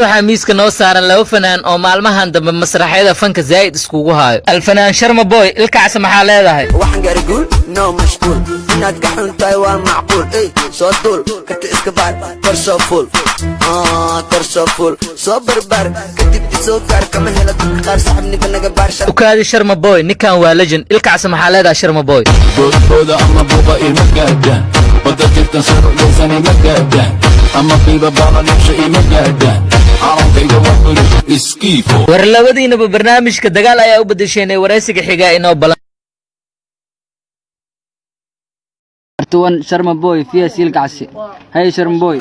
waxaa miiska noo saaran laba fanaan oo maalmahan dambe masraxyada fanka zaid iskugu haayo alfanaan Sharma Boy ilkaas maxaa leedahay waxaan gaari guul no mashquul inaad ka xuntahay waa macquul soo duul karti iska baar tarsaful soo barbar kadib soo gaar kama hela dadka qaar saxibniga naga baarsha ukaadi Sharma Boy ninkan waa legend ilkaas maxaa leedahay Sharma Boy boodbooda ama buuqa ima gaadhaan wada jirtan saro leysan ima gaadhaan ama qiiba baala nafsha ima gaadhaan war labadiinaba barnaamijka dagaal ayaa u bedesheen wareysiga xiga inoo balan artuwan Sharma Boy fiya silkaasi hay Sharma Boy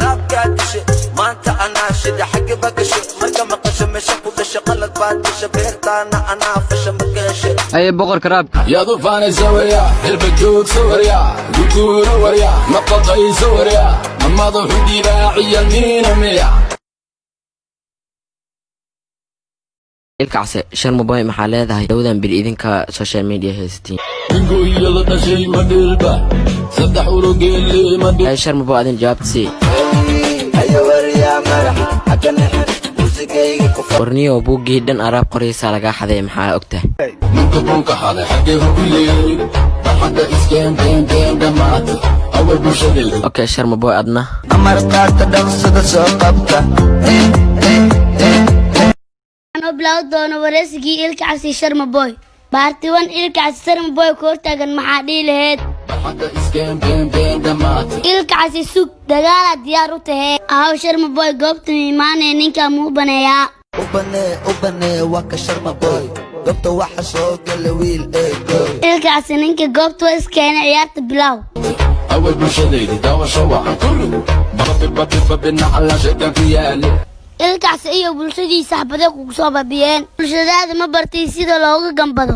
maanta ana shida xaq bagasho marka maqasho meesha ku dhashay qalad baad shabeertaana ana fasha magasho ay boqor karaab ya du faanay sawriya ilbajoog sawriya guura wariya maqatay sawriya mamadu xudiba ciyalmiina miya ilkaas Sharma Boy maxaa leedahay dawdan bil idinka social media heestiin ingo yala dhashay madilba saddex urugeeli madil ay Sharma Boy adin jawaabtay ayo wariya marax akana musikayga ku warniyo buugii dhan arab qoraysa laga xaday maxaa ogtahay ninka buuga xaday xagee u leeyahay xagga iskeen damaad awal bulshada okay Sharma Boy adna amar qaata dhaqsada soo qabta بلاو دون ورسقي إلكعسي Sharma Boy بارتي وان إلكعسي Sharma Boy كورتاغن محادي لهيد إلكعسي سوق دقالة ديارو تهي أهو Sharma Boy قوبت ميماني نينكا مو بنايا وبني واكا Sharma Boy قوبت واحا سوق اللويل إلكعسي نينكا قوبت واسكين عيارت بلاو أول بشدي داوا شواحا كله بطب بالنحلة شكا فيالي ilkaas iyo bulshadii saxbada ku soo babiyeen bulshadaada ma bartay sida looga gambado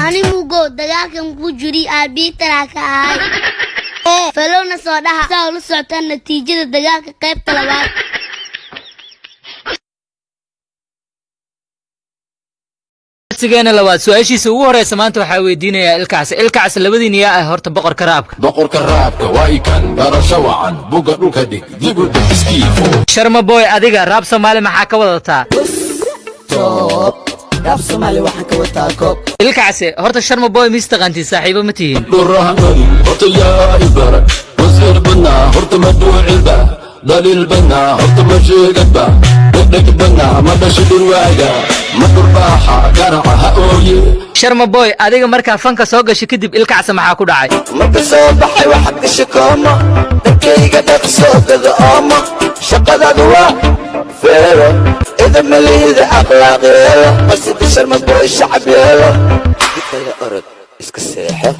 ani mugo dagaalkan ku jiri arbitraa ka ahay falona soo dhaha saa ula socotaan natiijada dagaalka qaybta labaad sigeena labaad su'aashiisa ugu horeysa maanta waxaa weydiinaya ilkaas labadiin yaa ah horta boqor karaabka waa ikan barasho wacan buga dhulka dhig dibu iskiifo Sharma Boy adiga raab Soomaali maxaa ka wadataa raab Soomaali waxaan ka wataa koob ilkaas horta Sharma Boy mistaqanti saaxiibo ma tihiin dhurahani horta yaa ibarak wasiir bana horta maduucilba dalil bana horta masheegaba dheg bana ma dhashay dhurwaaga ma dhurbaaxa garaca ha ooye Sharma Boy adiga markaa fanka soo gashay kadib ilkaas maxaa ku dhacay marka soo baxay waxa gashay koomo dadkayga dad soo gada oomo shaqadaadu waa feero ida maliyada akhlaaqeeda qasida Sharma Boy shacbiyeeda dikayga orod iska seexe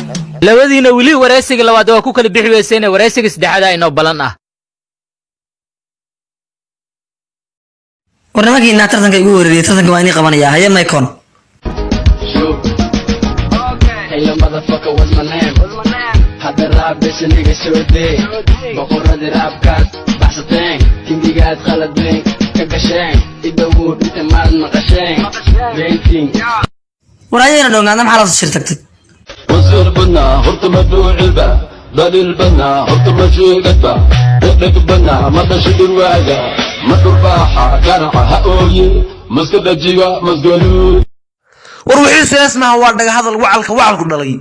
labadiina wili wareysiga labaad waa ku kala bixi weyseen wareysiga saddexaad inoo balan ah warnamagii inaa tartanka igu wareeriyay tartanka waa inii qabanaya haye Maykon Hello motherfucker, what's my name? Had the rap bitch and nigga so day بقرر the rap cast بحثتين كنجي قاعد خلد بين كقشين يدور انت ما قشين بينتين waraayayna dhownaadna maxaa la soo shirtagtay wasiir bana horta maduucilba dalil bana horta masheegaba dheg bana ma dhashay dhurwaaga ma dhurbaaxa garaca ha ooye maska dhajiga masgaluud war wixii seesmaha waa dhaga hadal wacalku dhalay